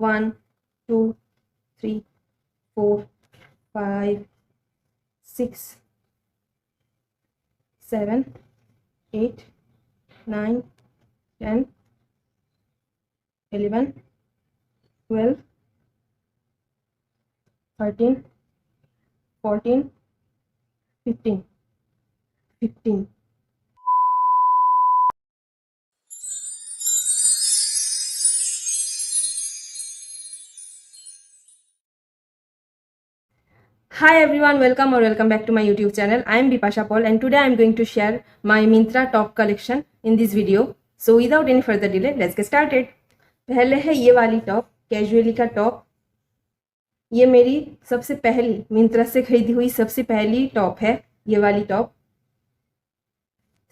1 2 3 4 5 6 7 8 9 10 11 12 13 14 15 15 Hi everyone, welcome or welcome back to my YouTube channel. I am Bipasha Paul and today I am going to share my Myntra top collection in this video. So without any further delay, let's get started. पहले है ये वाली top, casually का top. ये मेरी सबसे पहली मिंत्रा से खरीदी हुई सबसे पहली टॉप है, ये वाली top.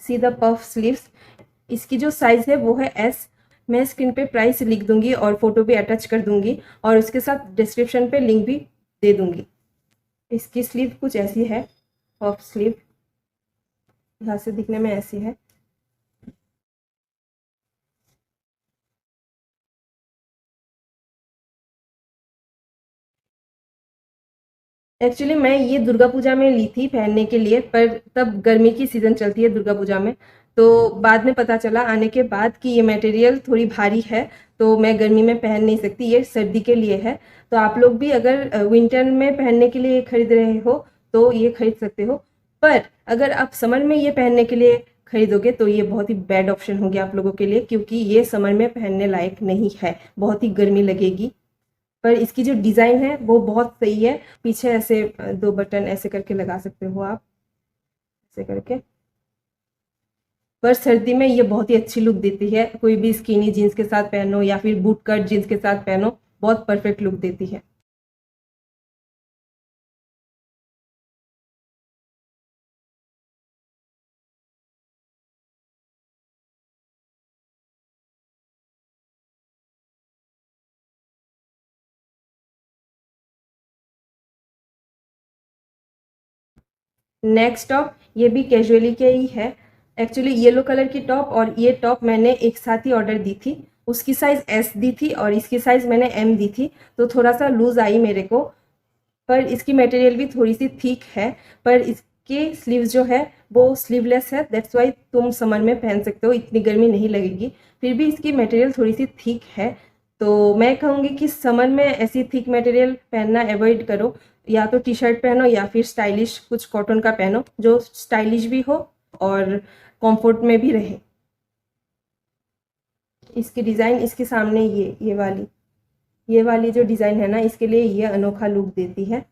See the puff sleeves. इसकी जो साइज है वो है एस। मैं स्क्रीन पे प्राइस लिख दूंगी और फोटो भी अटैच कर दूंगी और उसके साथ डिस्क्रिप्शन पे लिंक भी दे दूंगी। इसकी स्लीव कुछ ऐसी है, पफ स्लीव, यहाँ से दिखने में ऐसी है। एक्चुअली मैं ये दुर्गा पूजा में ली थी पहनने के लिए, पर तब गर्मी की सीज़न चलती है दुर्गा पूजा में, तो बाद में पता चला आने के बाद कि ये मटेरियल थोड़ी भारी है, तो मैं गर्मी में पहन नहीं सकती, ये सर्दी के लिए है। तो आप लोग भी अगर विंटर में पहनने के लिए खरीद रहे हो तो ये खरीद सकते हो, पर अगर आप समर में ये पहनने के लिए खरीदोगे तो ये बहुत ही बैड ऑप्शन होगी आप लोगों के लिए, क्योंकि ये समर में पहनने लायक नहीं है, बहुत ही गर्मी लगेगी। पर इसकी जो डिज़ाइन है वो बहुत सही है। पीछे ऐसे 2 बटन ऐसे करके लगा सकते हो आप, ऐसे करके। पर सर्दी में ये बहुत ही अच्छी लुक देती है, कोई भी स्किनी जीन्स के साथ पहनो या फिर बूट कट जीन्स के साथ पहनो, बहुत परफेक्ट लुक देती है। नेक्स्ट टॉप, ये भी कैजुअली के ही है। एक्चुअली येलो कलर की टॉप और ये टॉप मैंने एक साथ ही ऑर्डर दी थी। उसकी साइज़ एस दी थी और इसकी साइज़ मैंने एम दी थी, तो थोड़ा सा लूज़ आई मेरे को। पर इसकी मटेरियल भी थोड़ी सी थिक है, पर इसकी स्लीव्स जो है वो स्लीवलेस है, दैट्स वाई तुम समर में पहन सकते हो, इतनी गर्मी नहीं लगेगी। फिर भी इसकी मटेरियल थोड़ी सी थिक है, तो मैं कहूँगी कि समर में ऐसी थिक मटेरियल पहनना अवॉइड करो। या तो टी शर्ट पहनो या फिर स्टाइलिश कुछ कॉटन का पहनो जो स्टाइलिश भी हो और कंफर्ट में भी रहे। इसकी डिज़ाइन इसके सामने ये वाली जो डिज़ाइन है ना, इसके लिए ये अनोखा लुक देती है।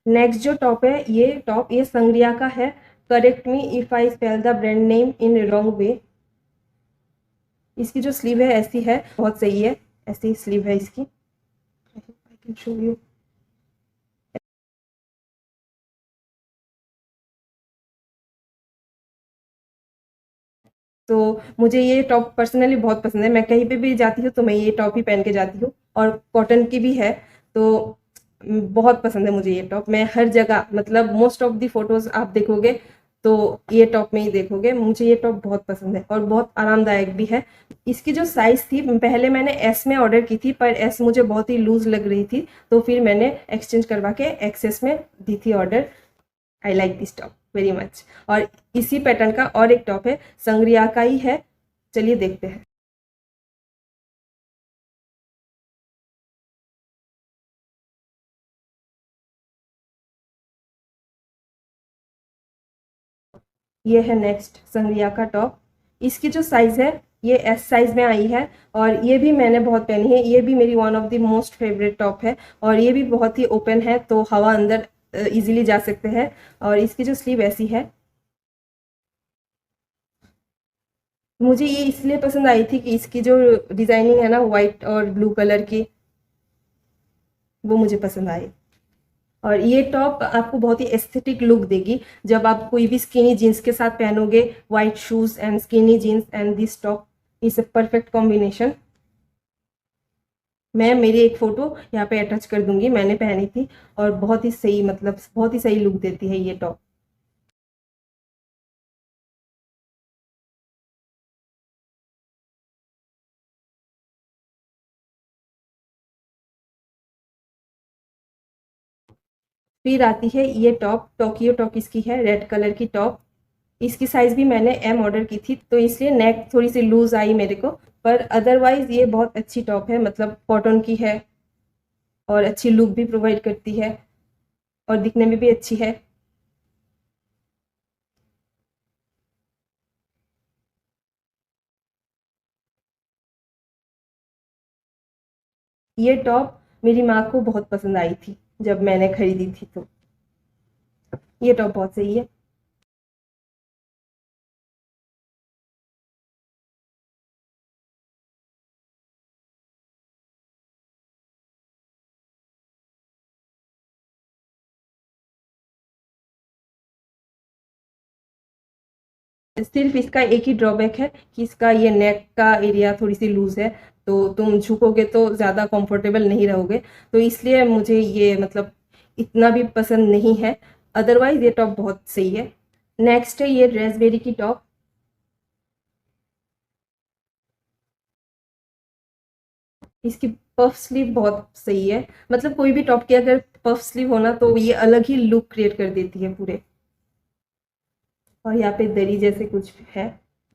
नेक्स्ट जो टॉप है, ये संग्रिया का है। Correct me if I spell the brand name in wrong way. इसकी जो स्लीव है ऐसी है, बहुत सही है, ऐसी स्लीव है इसकी। I can show you. तो मुझे ये टॉप पर्सनली बहुत पसंद है, मैं कहीं पे भी जाती हूँ तो मैं ये टॉप ही पहन के जाती हूँ, और कॉटन की भी है, तो बहुत पसंद है मुझे ये टॉप। मैं हर जगह, मतलब मोस्ट ऑफ दी फोटोज आप देखोगे तो ये टॉप में ही देखोगे। मुझे ये टॉप बहुत पसंद है और बहुत आरामदायक भी है। इसकी जो साइज़ थी, पहले मैंने एस में ऑर्डर की थी, पर एस मुझे बहुत ही लूज़ लग रही थी, तो फिर मैंने एक्सचेंज करवा के एक्सेस में दी थी order. I like this top very much. और इसी पैटर्न का और एक टॉप है, संग्रिया का ही है, चलिए देखते हैं। ये है नेक्स्ट संग्रिया का टॉप। इसकी जो साइज़ है ये एस साइज़ में आई है, और ये भी मैंने बहुत पहनी है। ये भी मेरी one of the most favourite top है, और ये भी बहुत ही ओपन है, तो हवा अंदर इजीली जा सकते हैं। और इसकी जो स्लीव ऐसी है, मुझे ये इसलिए पसंद आई थी कि इसकी जो डिज़ाइनिंग है ना वाइट और ब्लू कलर की, वो मुझे पसंद आई। और ये टॉप आपको बहुत ही एस्थेटिक लुक देगी जब आप कोई भी स्किनी जीन्स के साथ पहनोगे। White shoes and skinny jeans and this top is a perfect combination. मैं मेरी एक फ़ोटो यहाँ पे अटैच कर दूंगी, मैंने पहनी थी, और बहुत ही सही, मतलब बहुत ही सही लुक देती है ये टॉप। फिर आती है ये टॉप, टोक्यो टॉप इसकी है, रेड कलर की टॉप। इसकी साइज़ भी मैंने एम ऑर्डर की थी, तो इसलिए नेक थोड़ी सी लूज़ आई मेरे को, पर अदरवाइज़ ये बहुत अच्छी टॉप है, मतलब कॉटन की है और अच्छी लुक भी प्रोवाइड करती है और दिखने में भी अच्छी है। ये टॉप मेरी माँ को बहुत पसंद आई थी जब मैंने खरीदी थी, तो ये टॉप बहुत सही है। सिर्फ इसका एक ही ड्रॉबैक है कि इसका ये नेक का एरिया थोड़ी सी लूज है, तो तुम झुकोगे तो ज़्यादा कंफर्टेबल नहीं रहोगे, तो इसलिए मुझे ये मतलब इतना भी पसंद नहीं है। अदरवाइज ये टॉप बहुत सही है। नेक्स्ट है ये रेसबेरी की टॉप। इसकी पफ स्लीव बहुत सही है, मतलब कोई भी टॉप की अगर पफ स्लीव होना तो ये अलग ही लुक क्रिएट कर देती है पूरे। और यहाँ पे दरी जैसे कुछ है,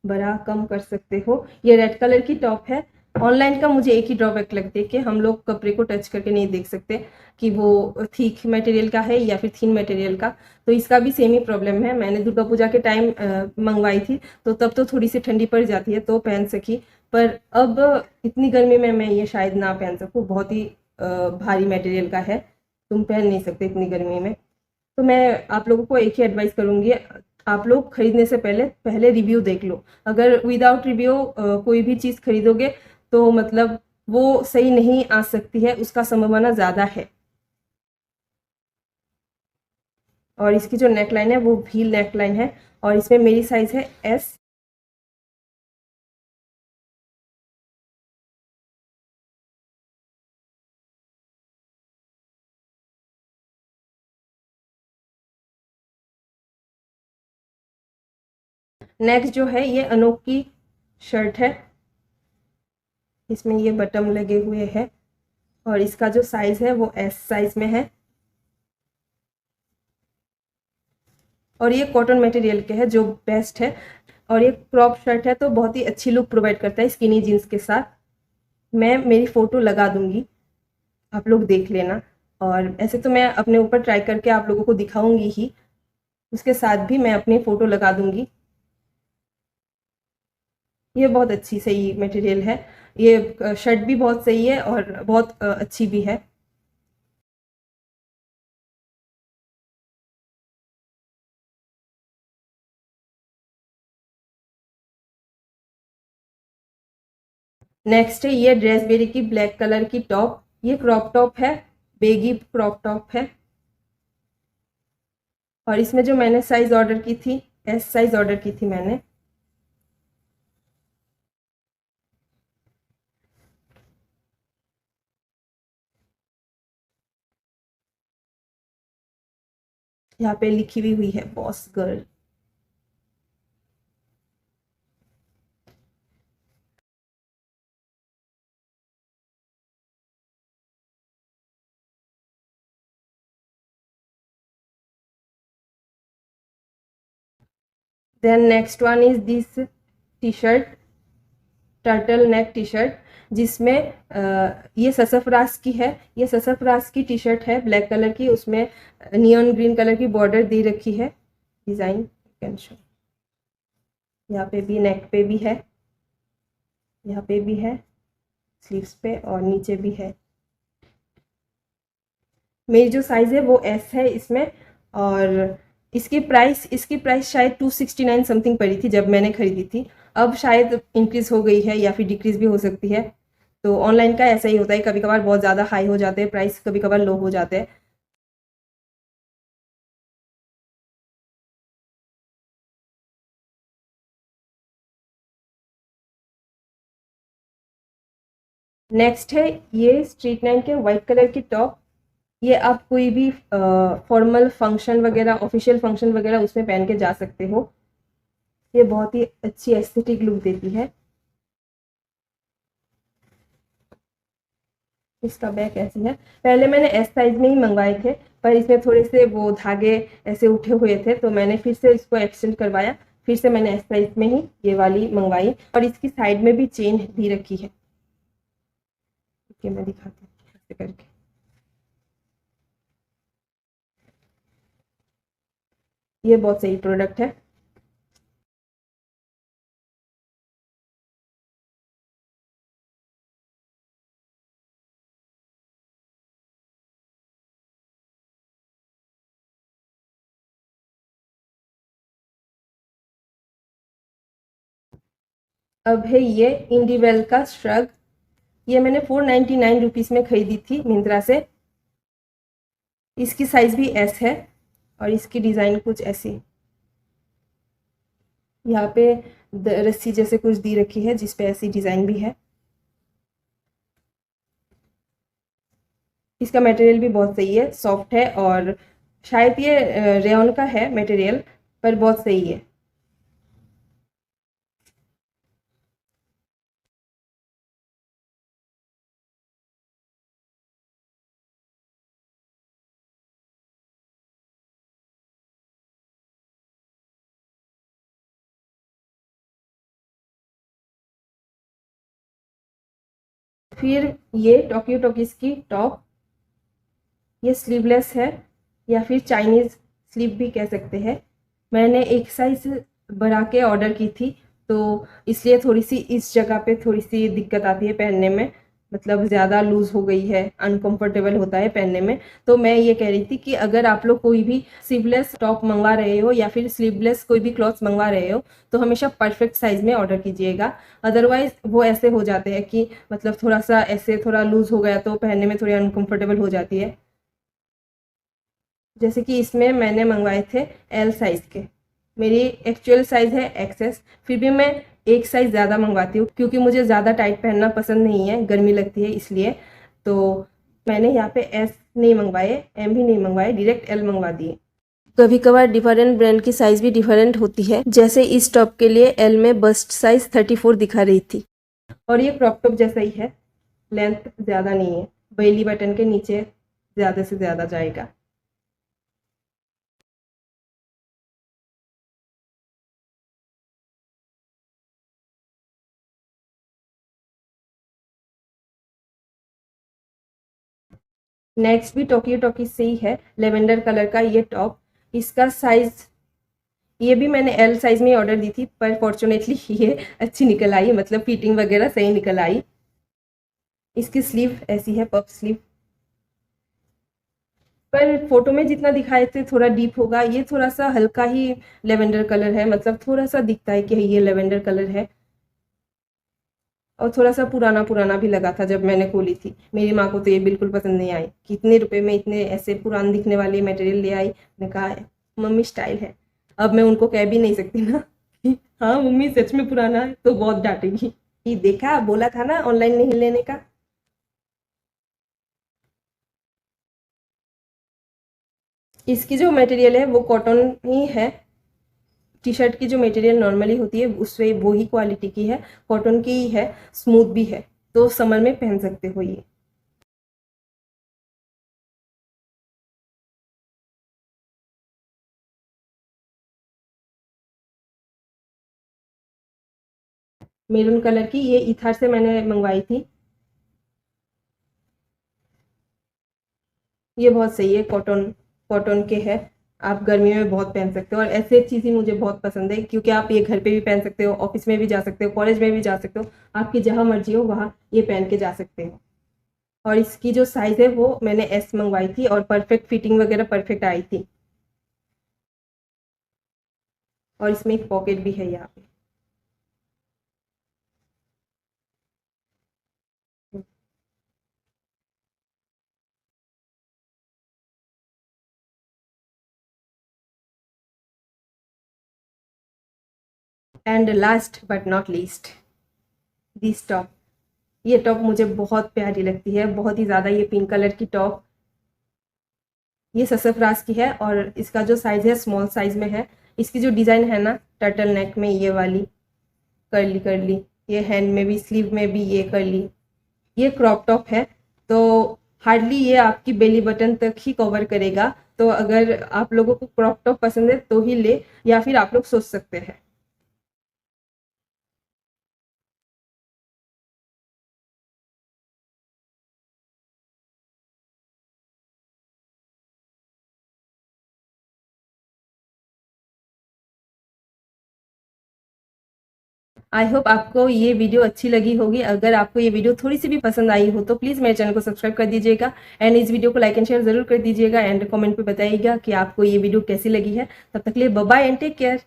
बड़ा कम कर सकते हो। ये रेड कलर की टॉप है। ऑनलाइन का मुझे एक ही ड्रॉबैक लगता है कि हम लोग कपड़े को टच करके नहीं देख सकते कि वो थिक मटेरियल का है या फिर थिन मटेरियल का, तो इसका भी सेम ही प्रॉब्लम है। मैंने दुर्गा पूजा के टाइम मंगवाई थी, तो तब तो थोड़ी सी ठंडी पड़ जाती है तो पहन सकी, पर अब इतनी गर्मी में मैं ये शायद ना पहन सकूँ, बहुत ही भारी मटेरियल का है, तुम पहन नहीं सकते इतनी गर्मी में। तो मैं आप लोगों को एक ही एडवाइस करूंगी, आप लोग खरीदने से पहले पहले रिव्यू देख लो। अगर विदाउट रिव्यू कोई भी चीज़ खरीदोगे तो मतलब वो सही नहीं आ सकती है, उसका संभावना ज़्यादा है। और इसकी जो नेक लाइन है वो भी नेक लाइन है, और इसमें मेरी साइज़ है एस। नेक्स्ट जो है ये अनोख की शर्ट है, इसमें ये बटन लगे हुए हैं और इसका जो साइज़ है वो एस साइज़ में है, और ये कॉटन मटेरियल के है जो बेस्ट है। और ये क्रॉप शर्ट है तो बहुत ही अच्छी लुक प्रोवाइड करता है स्किनी जीन्स के साथ। मैं मेरी फ़ोटो लगा दूंगी, आप लोग देख लेना। और ऐसे तो मैं अपने ऊपर ट्राई करके आप लोगों को दिखाऊंगी ही, उसके साथ भी मैं अपनी फ़ोटो लगा दूंगी। ये बहुत अच्छी सही मटेरियल है, ये शर्ट भी बहुत सही है और बहुत अच्छी भी है। नेक्स्ट है ये ड्रेसबेरी की ब्लैक कलर की टॉप। ये क्रॉप टॉप है, बेगी क्रॉप टॉप है, और इसमें जो मैंने साइज़ ऑर्डर की थी, एस साइज़ ऑर्डर की थी मैंने। यहाँ पे लिखी हुई है boss girl. Then next one is this T shirt, turtle neck T shirt, जिसमें ये ससफराज की है। ये ससफराज की टी शर्ट है ब्लैक कलर की, उसमें नियॉन ग्रीन कलर की बॉर्डर दे रखी है, डिज़ाइन कैन शो। यहाँ पे भी नेक पे भी है, यहाँ पे भी है, स्लीव्स पे और नीचे भी है। मेरी जो साइज़ है वो एस है इसमें, और इसकी प्राइस शायद 269 समथिंग पड़ी थी जब मैंने खरीदी थी। अब शायद इंक्रीज़ हो गई है या फिर डिक्रीज़ भी हो सकती है। तो ऑनलाइन का ऐसा ही होता है, कभी कभार बहुत ज़्यादा हाई हो जाते हैं प्राइस, कभी कभार लो हो जाते हैं। नेक्स्ट है ये स्ट्रीट नाइन के वाइट कलर की टॉप। ये आप कोई भी फॉर्मल फंक्शन वगैरह, ऑफिशियल फंक्शन वगैरह उसमें पहन के जा सकते हो। ये बहुत ही अच्छी एस्थेटिक लुक देती है। इसका बैक ऐसी है। पहले मैंने एस साइज में ही मंगवाए थे, पर इसमें थोड़े से वो धागे ऐसे उठे हुए थे, तो मैंने फिर से इसको एक्सटेंड करवाया। फिर से मैंने एस साइज में ही ये वाली मंगवाई और इसकी साइड में भी चेन दी रखी है। मैं दिखाती हूँ ऐसे करके। ये बहुत सही प्रोडक्ट है। अब है ये इंडिवेल का श्रग। ये मैंने 499 रुपीज़ में खरीदी थी मिंत्रा से। इसकी साइज भी एस है और इसकी डिज़ाइन कुछ ऐसी, यहाँ पे रस्सी जैसे कुछ दी रखी है जिस पे ऐसी डिज़ाइन भी है। इसका मटेरियल भी बहुत सही है, सॉफ्ट है और शायद ये रेयॉन का है मटेरियल, पर बहुत सही है। फिर ये टोक्यो टॉकीज की टॉप, ये स्लीवलेस है या फिर चाइनीज़ स्लीव भी कह सकते हैं। मैंने एक साइज बढ़ा के ऑर्डर की थी, तो इसलिए थोड़ी सी इस जगह पे थोड़ी सी दिक्कत आती है पहनने में, मतलब ज़्यादा लूज़ हो गई है, अनकंफर्टेबल होता है पहनने में। तो मैं ये कह रही थी कि अगर आप लोग कोई भी स्लीवलेस टॉप मंगवा रहे हो या फिर स्लीवलेस कोई भी क्लॉथ्स मंगवा रहे हो, तो हमेशा परफेक्ट साइज़ में ऑर्डर कीजिएगा। अदरवाइज़ वो ऐसे हो जाते हैं कि मतलब थोड़ा सा ऐसे थोड़ा लूज़ हो गया तो पहनने में थोड़ी अनकंफर्टेबल हो जाती है। जैसे कि इसमें मैंने मंगवाए थे एल साइज़ के, मेरी एक्चुअल साइज़ है एक्सएस, फिर भी मैं एक साइज़ ज़्यादा मंगवाती हूँ क्योंकि मुझे ज़्यादा टाइट पहनना पसंद नहीं है, गर्मी लगती है इसलिए। तो मैंने यहाँ पे एस नहीं मंगवाए, एम भी नहीं मंगवाए, डायरेक्ट एल मंगवा दिए। कभी कभार डिफरेंट ब्रांड की साइज़ भी डिफरेंट होती है, जैसे इस टॉप के लिए एल में बस्ट साइज़ 34 दिखा रही थी। और ये क्रॉप टॉप जैसा ही है, लेंथ ज़्यादा नहीं है, बेली बटन के नीचे ज़्यादा से ज़्यादा जाएगा। नेक्स्ट भी टोक्यो टॉकीज से ही है, लेवेंडर कलर का ये टॉप। इसका साइज, ये भी मैंने एल साइज में ऑर्डर दी थी, पर फॉर्चुनेटली ये अच्छी निकल आई, मतलब फिटिंग वगैरह सही निकल आई। इसकी स्लीव ऐसी है, पफ स्लीव, पर फोटो में जितना दिखाए थे थोड़ा डीप होगा, ये थोड़ा सा हल्का ही लेवेंडर कलर है, मतलब थोड़ा सा दिखता है कि ये लेवेंडर कलर है। और थोड़ा सा पुराना पुराना भी लगा था जब मैंने खोली थी। मेरी माँ को तो ये बिल्कुल पसंद नहीं आई, कितने रुपए में इतने ऐसे पुराने दिखने वाले मटेरियल ले आई। मैंने कहा मम्मी स्टाइल है। अब मैं उनको कह भी नहीं सकती ना कि हाँ मम्मी सच में पुराना है, तो बहुत डांटेगी कि देखा बोला था ना ऑनलाइन नहीं लेने का। इसकी जो मटेरियल है वो कॉटन ही है, टी शर्ट की जो मटेरियल नॉर्मली होती है उससे वो ही क्वालिटी की है, कॉटन की ही है, स्मूथ भी है, तो समर में पहन सकते हो ये। मेरून कलर की, ये इथार से मैंने मंगवाई थी। ये बहुत सही है, कॉटन कॉटन के है, आप गर्मियों में बहुत पहन सकते हो। और ऐसे चीज़ें मुझे बहुत पसंद है क्योंकि आप ये घर पे भी पहन सकते हो, ऑफिस में भी जा सकते हो, कॉलेज में भी जा सकते हो, आपकी जहाँ मर्जी हो वहाँ ये पहन के जा सकते हो। और इसकी जो साइज़ है वो मैंने एस मंगवाई थी और परफेक्ट फिटिंग वगैरह परफेक्ट आई थी। और इसमें एक पॉकेट भी है यहाँ पे। And last but not least, this top. ये टॉप मुझे बहुत प्यारी लगती है, बहुत ही ज़्यादा। ये पिंक कलर की टॉप, ये ससफ्रास की है और इसका जो साइज़ है स्मॉल साइज़ में है। इसकी जो डिज़ाइन है ना टर्टल नेक में, ये वाली कर्ली कर्ली, ये हैंड में भी स्लीव में भी ये कर्ली, ये क्रॉप टॉप है। तो हार्डली ये आपकी बेली बटन तक ही कवर करेगा। तो अगर आप लोगों को क्रॉप टॉप पसंद है तो ही ले, या फिर आप लोग सोच सकते हैं। आई होप आपको ये वीडियो अच्छी लगी होगी। अगर आपको ये वीडियो थोड़ी सी भी पसंद आई हो तो प्लीज़ मेरे चैनल को सब्सक्राइब कर दीजिएगा एंड इस वीडियो को लाइक एंड शेयर ज़रूर कर दीजिएगा एंड कमेंट पे बताइएगा कि आपको ये वीडियो कैसी लगी है। तब तक के लिए bye bye and take care.